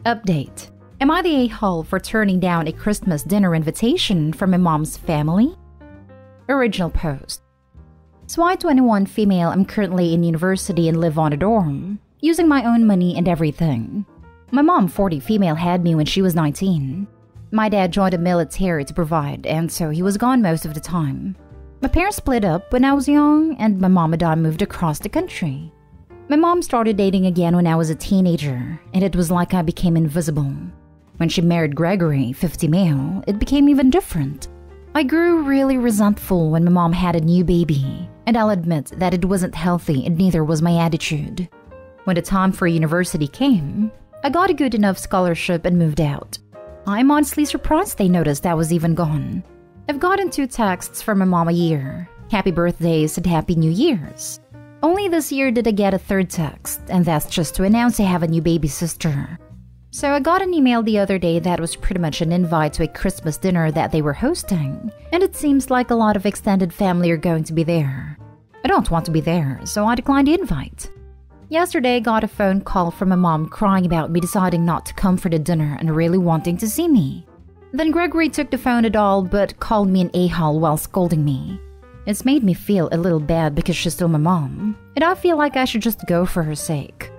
Update. Am I the a-hole for turning down a Christmas dinner invitation from my mom's family? Original post. So I, 21 female, am currently in university and live on a dorm, using my own money and everything. My mom, 40 female, had me when she was 19. My dad joined the military to provide, and so he was gone most of the time. My parents split up when I was young, and my mom and I moved across the country. My mom started dating again when I was a teenager, and it was like I became invisible. When she married Gregory, 50 male, it became even different. I grew really resentful when my mom had a new baby, and I'll admit that it wasn't healthy and neither was my attitude. When the time for university came, I got a good enough scholarship and moved out. I'm honestly surprised they noticed I was even gone. I've gotten 2 texts from my mom a year, happy birthdays and happy New Year's. Only this year did I get a 3rd text, and that's just to announce I have a new baby sister. So I got an email the other day that was pretty much an invite to a Christmas dinner that they were hosting, and it seems like a lot of extended family are going to be there. I don't want to be there, so I declined the invite. Yesterday I got a phone call from my mom crying about me deciding not to come for the dinner and really wanting to see me. Then Gregory took the phone at all but called me an a-hole while scolding me. It's made me feel a little bad because she's still my mom, and I feel like I should just go for her sake.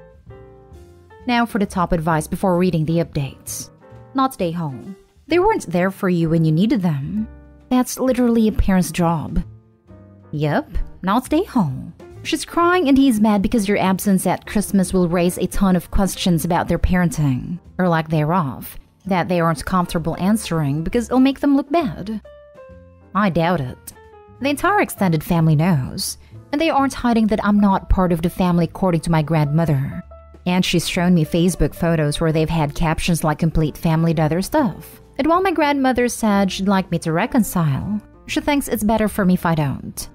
Now for the top advice before reading the updates. Not stay home. They weren't there for you when you needed them. That's literally a parent's job. Yep, not stay home. She's crying and he's mad because your absence at Christmas will raise a ton of questions about their parenting, or lack thereof, that they aren't comfortable answering because it'll make them look bad. I doubt it. The entire extended family knows, and they aren't hiding that I'm not part of the family according to my grandmother. And she's shown me Facebook photos where they've had captions like complete family to other stuff. And while my grandmother said she'd like me to reconcile, she thinks it's better for me if I don't.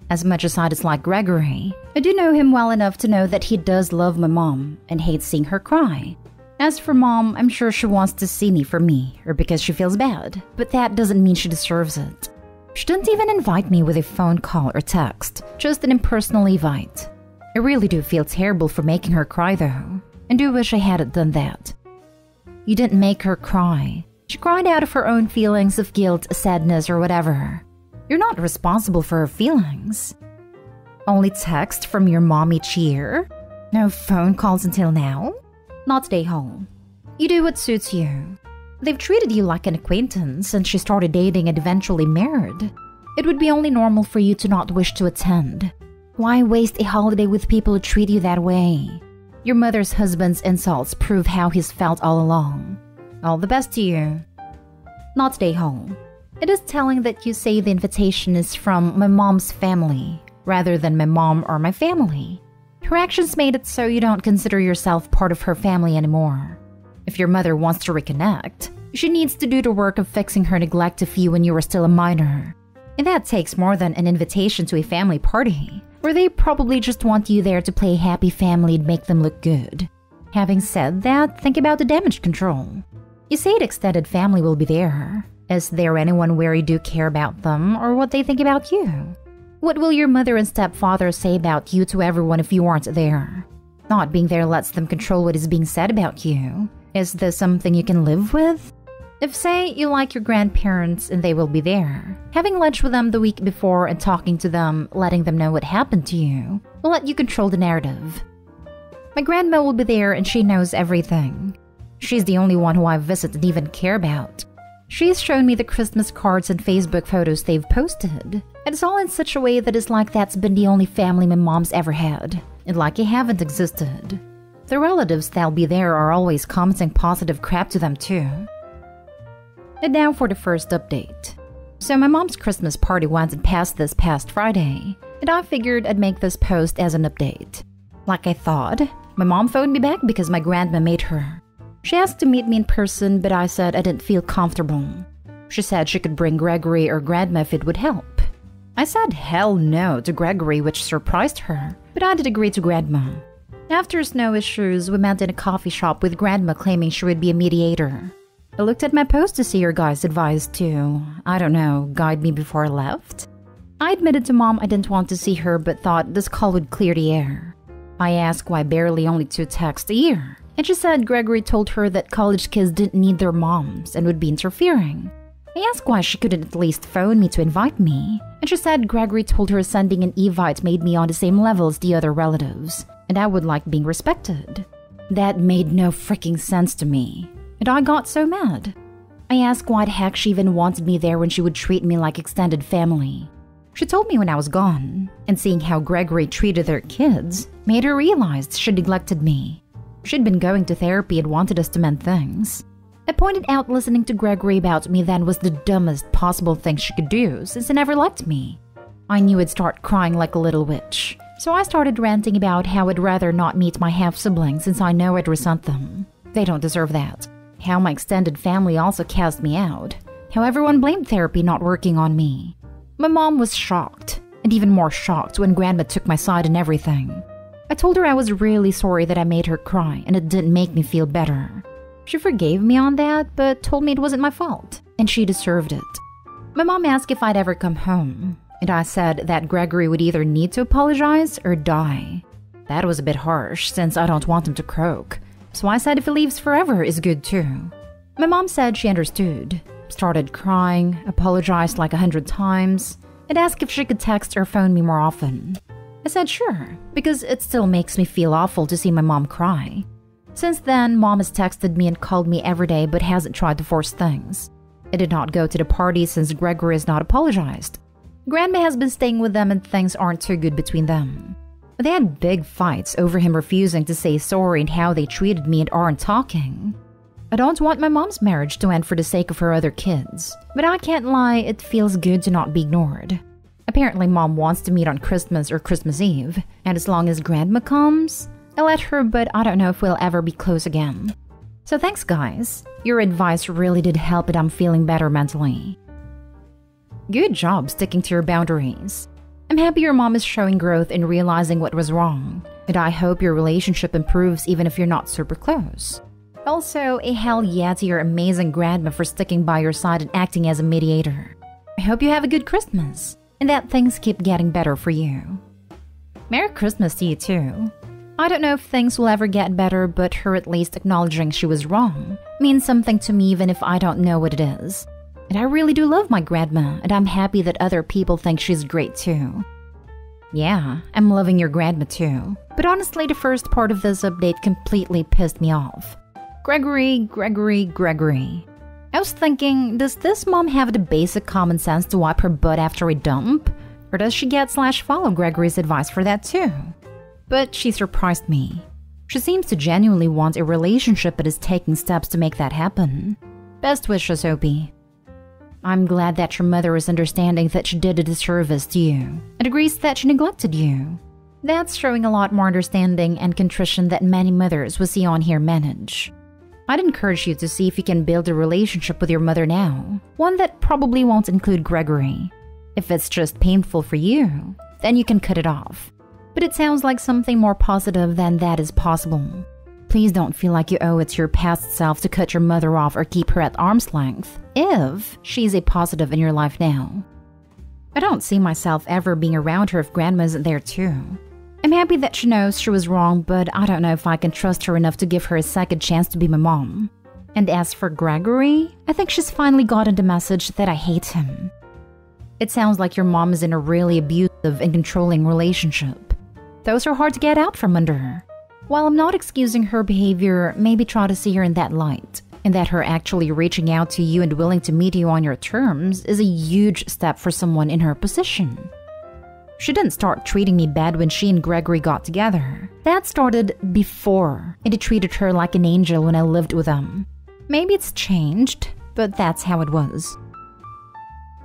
As much as I dislike Gregory, I do know him well enough to know that he does love my mom and hates seeing her cry. As for mom, I'm sure she wants to see me for me or because she feels bad, but that doesn't mean she deserves it. She didn't even invite me with a phone call or text, just an impersonal invite. I really do feel terrible for making her cry though, and do wish I hadn't done that. You didn't make her cry. She cried out of her own feelings of guilt, sadness, or whatever. You're not responsible for her feelings. Only text from your mom each year? No phone calls until now? Not stay home. You do what suits you. They've treated you like an acquaintance since she started dating and eventually married. It would be only normal for you to not wish to attend. Why waste a holiday with people who treat you that way? Your mother's husband's insults prove how he's felt all along. All the best to you. Not stay home. It is telling that you say the invitation is from my mom's family, rather than my mom or my family. Her actions made it so you don't consider yourself part of her family anymore. If your mother wants to reconnect, she needs to do the work of fixing her neglect of you when you were still a minor. And that takes more than an invitation to a family party, where they probably just want you there to play a happy family and make them look good. Having said that, think about the damage control. You say the extended family will be there. Is there anyone where you do care about them or what they think about you? What will your mother and stepfather say about you to everyone if you aren't there? Not being there lets them control what is being said about you. Is this something you can live with? If, say, you like your grandparents and they will be there, having lunch with them the week before and talking to them, letting them know what happened to you, will let you control the narrative. My grandma will be there and she knows everything. She's the only one who I visit and even care about. She's shown me the Christmas cards and Facebook photos they've posted, and it's all in such a way that it's like that's been the only family my mom's ever had, and like it haven't existed. The relatives that'll be there are always commenting positive crap to them too. And now for the first update. So my mom's Christmas party went and passed this past Friday, and I figured I'd make this post as an update. Like I thought, my mom phoned me back because my grandma made her. She asked to meet me in person, but I said I didn't feel comfortable. She said she could bring Gregory or Grandma if it would help. I said hell no to Gregory, which surprised her, but I did agree to Grandma. After no issues, we met in a coffee shop with Grandma claiming she would be a mediator. I looked at my post to see your guys' advice to, I don't know, guide me before I left. I admitted to Mom I didn't want to see her but thought this call would clear the air. I asked why barely only 2 texts a year, and she said Gregory told her that college kids didn't need their moms and would be interfering. I asked why she couldn't at least phone me to invite me, and she said Gregory told her sending an invite made me on the same level as the other relatives, and I would like being respected. That made no freaking sense to me, and I got so mad. I asked why the heck she even wanted me there when she would treat me like extended family. She told me when I was gone, and seeing how Gregory treated their kids made her realize she neglected me. She'd been going to therapy and wanted us to mend things. I pointed out listening to Gregory about me then was the dumbest possible thing she could do since he never liked me. I knew I'd start crying like a little witch, so I started ranting about how I'd rather not meet my half-siblings since I know I'd resent them. They don't deserve that. How my extended family also cast me out. How everyone blamed therapy not working on me. My mom was shocked, and even more shocked when Grandma took my side and everything. I told her I was really sorry that I made her cry and it didn't make me feel better. She forgave me on that, but told me it wasn't my fault, and she deserved it. My mom asked if I'd ever come home, and I said that Gregory would either need to apologize or die. That was a bit harsh, since I don't want him to croak, so I said if he leaves forever is good too. My mom said she understood, started crying, apologized like 100 times, and asked if she could text or phone me more often. I said sure, because it still makes me feel awful to see my mom cry. Since then, Mom has texted me and called me every day but hasn't tried to force things. I did not go to the party since Gregory has not apologized. Grandma has been staying with them and things aren't too good between them. They had big fights over him refusing to say sorry and how they treated me and aren't talking. I don't want my mom's marriage to end for the sake of her other kids, but I can't lie, it feels good to not be ignored. Apparently, Mom wants to meet on Christmas or Christmas Eve, and as long as Grandma comes, I'll let her, but I don't know if we'll ever be close again. So thanks, guys. Your advice really did help and I'm feeling better mentally. Good job sticking to your boundaries. I'm happy your mom is showing growth and realizing what was wrong, and I hope your relationship improves even if you're not super close. Also, a hell yeah to your amazing grandma for sticking by your side and acting as a mediator. I hope you have a good Christmas, and that things keep getting better for you. Merry Christmas to you too. I don't know if things will ever get better, but her at least acknowledging she was wrong means something to me even if I don't know what it is. And I really do love my grandma, and I'm happy that other people think she's great too. Yeah, I'm loving your grandma too, but honestly the first part of this update completely pissed me off. Gregory. I was thinking, does this mom have the basic common sense to wipe her butt after a dump? Or does she get / follow Gregory's advice for that too? But she surprised me. She seems to genuinely want a relationship but is taking steps to make that happen. Best wishes, Opie. I'm glad that your mother is understanding that she did a disservice to you and agrees that she neglected you. That's showing a lot more understanding and contrition that many mothers we see on here manage. I'd encourage you to see if you can build a relationship with your mother now, one that probably won't include Gregory. If it's just painful for you, then you can cut it off. But it sounds like something more positive than that is possible. Please don't feel like you owe it to your past self to cut your mother off or keep her at arm's length, if she's a positive in your life now. I don't see myself ever being around her if Grandma isn't there too. I'm happy that she knows she was wrong, but I don't know if I can trust her enough to give her a second chance to be my mom. And as for Gregory, I think she's finally gotten the message that I hate him. It sounds like your mom is in a really abusive and controlling relationship. Those are hard to get out from under her. While I'm not excusing her behavior, maybe try to see her in that light, and that her actually reaching out to you and willing to meet you on your terms is a huge step for someone in her position. She didn't start treating me bad when she and Gregory got together. That started before, and he treated her like an angel when I lived with them. Maybe it's changed, but that's how it was.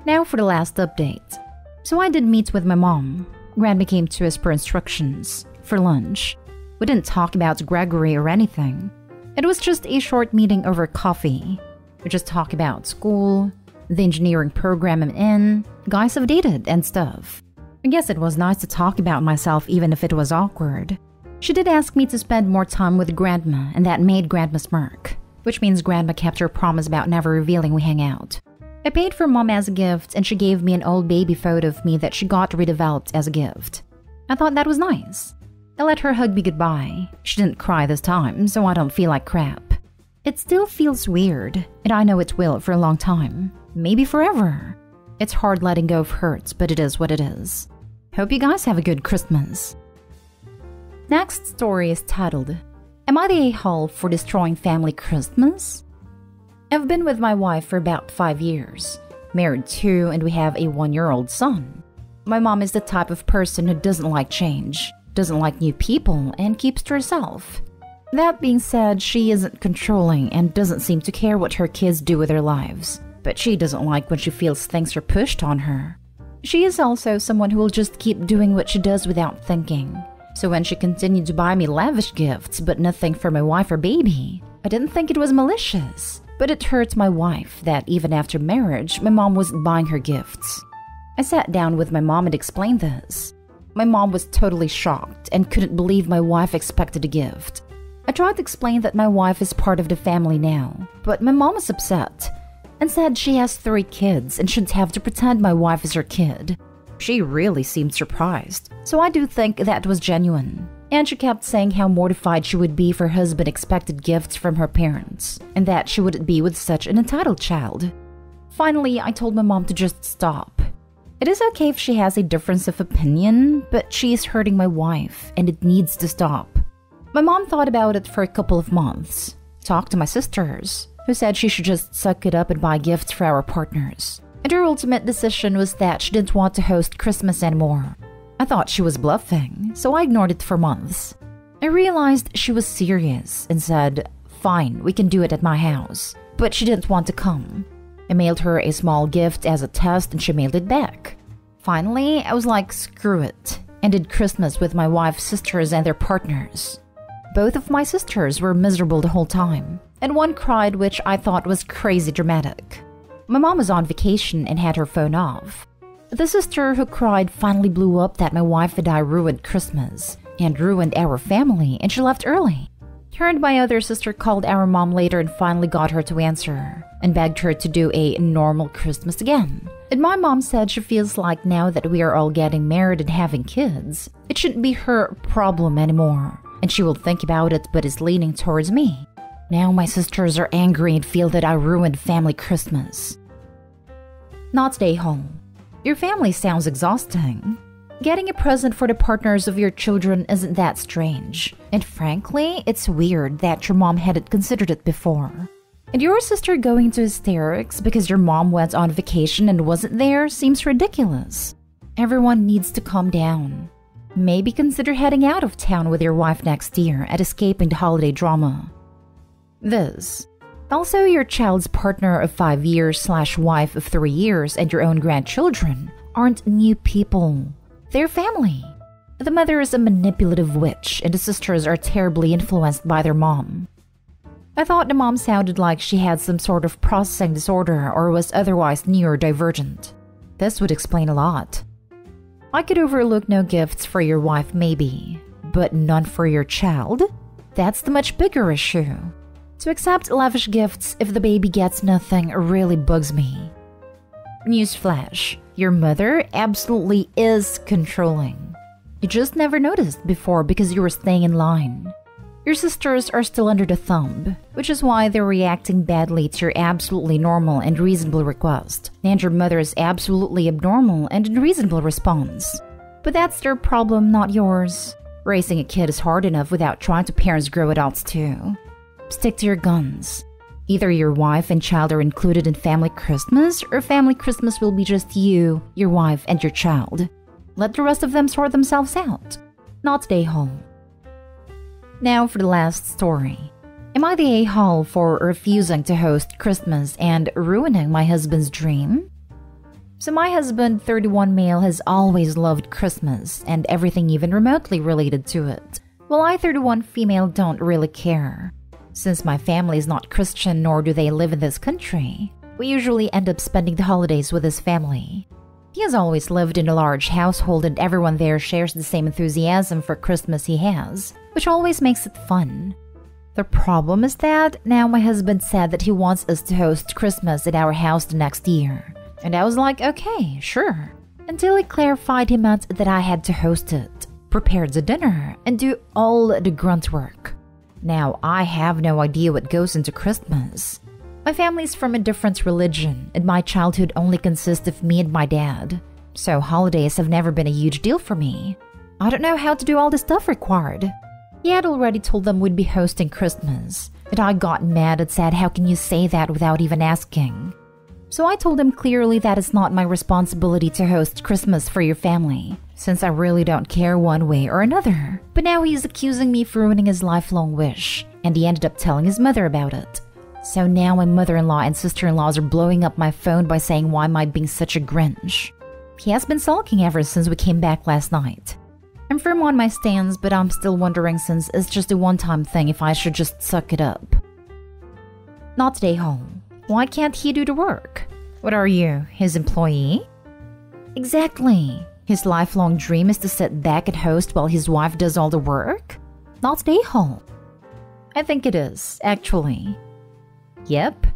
Now for the last update. So I did meet with my mom. Grandma came to us per instructions, for lunch. We didn't talk about Gregory or anything. It was just a short meeting over coffee. We just talked about school, the engineering program I'm in, guys I've dated, and stuff. I guess it was nice to talk about myself even if it was awkward. She did ask me to spend more time with Grandma, and that made Grandma smirk, which means Grandma kept her promise about never revealing we hang out. I paid for Mom as a gift, and she gave me an old baby photo of me that she got redeveloped as a gift. I thought that was nice. I let her hug me goodbye. She didn't cry this time, so I don't feel like crap. It still feels weird, and I know it will for a long time. Maybe forever. It's hard letting go of hurts, but it is what it is. Hope you guys have a good Christmas. Next story is titled, Am I the a-hole for destroying family Christmas? I've been with my wife for about 5 years, married too, and we have a 1-year-old son. My mom is the type of person who doesn't like change, doesn't like new people, and keeps to herself. That being said, she isn't controlling and doesn't seem to care what her kids do with their lives, but she doesn't like when she feels things are pushed on her. She is also someone who will just keep doing what she does without thinking. So when she continued to buy me lavish gifts but nothing for my wife or baby, I didn't think it was malicious. But it hurt my wife that even after marriage, my mom was buying her gifts. I sat down with my mom and explained this. My mom was totally shocked and couldn't believe my wife expected a gift. I tried to explain that my wife is part of the family now, but my mom was upset and said she has 3 kids and shouldn't have to pretend my wife is her kid. She really seemed surprised, so I do think that was genuine. And she kept saying how mortified she would be if her husband expected gifts from her parents, and that she wouldn't be with such an entitled child. Finally, I told my mom to just stop. It is okay if she has a difference of opinion, but she is hurting my wife, and it needs to stop. My mom thought about it for a couple of months, talked to my sisters, who said she should just suck it up and buy gifts for our partners. And her ultimate decision was that she didn't want to host Christmas anymore. I thought she was bluffing, so I ignored it for months. I realized she was serious and said, "Fine, we can do it at my house." But she didn't want to come. I mailed her a small gift as a test and she mailed it back. Finally, I was like, screw it, and did Christmas with my wife's sisters and their partners. Both of my sisters were miserable the whole time, and one cried, which I thought was crazy dramatic. My mom was on vacation and had her phone off. The sister who cried finally blew up that my wife and I ruined Christmas and ruined our family, and she left early. Her and my other sister called our mom later and finally got her to answer and begged her to do a normal Christmas again. And my mom said she feels like now that we are all getting married and having kids, it shouldn't be her problem anymore, and she will think about it but is leaning towards me. Now my sisters are angry and feel that I ruined family Christmas. Not stay home. Your family sounds exhausting. Getting a present for the partners of your children isn't that strange. And frankly, it's weird that your mom hadn't considered it before. And your sister going into hysterics because your mom went on vacation and wasn't there seems ridiculous. Everyone needs to calm down. Maybe consider heading out of town with your wife next year and escaping the holiday drama. This. Also, your child's partner of 5 years / wife of 3 years and your own grandchildren aren't new people. They're family. The mother is a manipulative witch and the sisters are terribly influenced by their mom. I thought the mom sounded like she had some sort of processing disorder or was otherwise neurodivergent. This would explain a lot. I could overlook no gifts for your wife maybe, but none for your child? That's the much bigger issue. To accept lavish gifts if the baby gets nothing really bugs me. Newsflash, your mother absolutely is controlling. You just never noticed before because you were staying in line. Your sisters are still under the thumb, which is why they're reacting badly to your absolutely normal and reasonable request, and your mother's absolutely abnormal and unreasonable response. But that's their problem, not yours. Raising a kid is hard enough without trying to parents grow adults too. Stick to your guns. Either your wife and child are included in family Christmas, or family Christmas will be just you, your wife, and your child. Let the rest of them sort themselves out. Not stay home. Now for the last story. Am I the a-hole for refusing to host Christmas and ruining my husband's dream? So my husband, 31 male, has always loved Christmas and everything even remotely related to it, while I, 31 female, don't really care. Since my family is not Christian nor do they live in this country, we usually end up spending the holidays with his family. He has always lived in a large household and everyone there shares the same enthusiasm for Christmas he has, which always makes it fun. The problem is that now my husband said that he wants us to host Christmas at our house the next year. And I was like, okay, sure. Until he clarified he meant that I had to host it. prepare the dinner, and do all the grunt work. Now, I have no idea what goes into Christmas. My family's from a different religion, and my childhood only consists of me and my dad. So holidays have never been a huge deal for me. I don't know how to do all the stuff required. He had already told them we'd be hosting Christmas, and I got mad and said, how can you say that without even asking? So I told him clearly that it's not my responsibility to host Christmas for your family, since I really don't care one way or another. But now he's accusing me of ruining his lifelong wish, and he ended up telling his mother about it. So now my mother-in-law and sister-in-laws are blowing up my phone by saying why am I being such a Grinch. He has been sulking ever since we came back last night. I'm firm on my stance, but I'm still wondering since it's just a one-time thing if I should just suck it up. Not stay home. Why can't he do the work? What are you, his employee? Exactly. His lifelong dream is to sit back and host while his wife does all the work? Not stay home. I think it is, actually. Yep.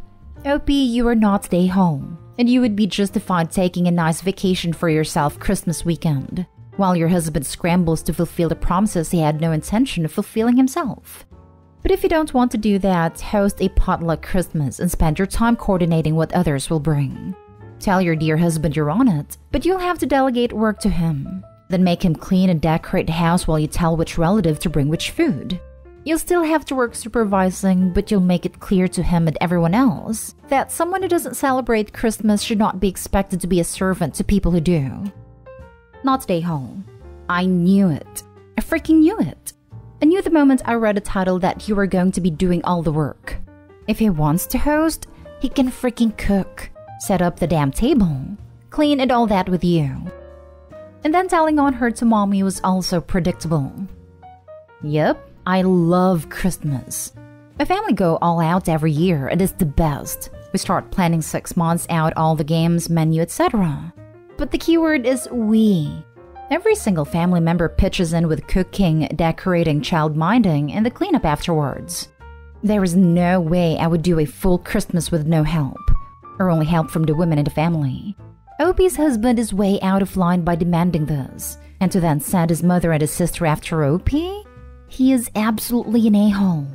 OP, you are not stay home, and you would be justified taking a nice vacation for yourself Christmas weekend, while your husband scrambles to fulfill the promises he had no intention of fulfilling himself. But if you don't want to do that, host a potluck Christmas and spend your time coordinating what others will bring. Tell your dear husband you're on it, but you'll have to delegate work to him. Then make him clean and decorate the house while you tell which relative to bring which food. You'll still have to work supervising, but you'll make it clear to him and everyone else that someone who doesn't celebrate Christmas should not be expected to be a servant to people who do. Not stay home. I knew it. I freaking knew it. I knew the moment I read a title that you were going to be doing all the work. If he wants to host, he can freaking cook, set up the damn table, clean and all that with you. And then telling on her to mommy was also predictable. Yep, I love Christmas. My family go all out every year and it's the best. We start planning 6 months out all the games, menu, etc. But the keyword is we. Every single family member pitches in with cooking, decorating, child-minding, and the cleanup afterwards. There is no way I would do a full Christmas with no help, or only help from the women in the family. Opie's husband is way out of line by demanding this, and to then send his mother and his sister after Opie? He is absolutely an a-hole.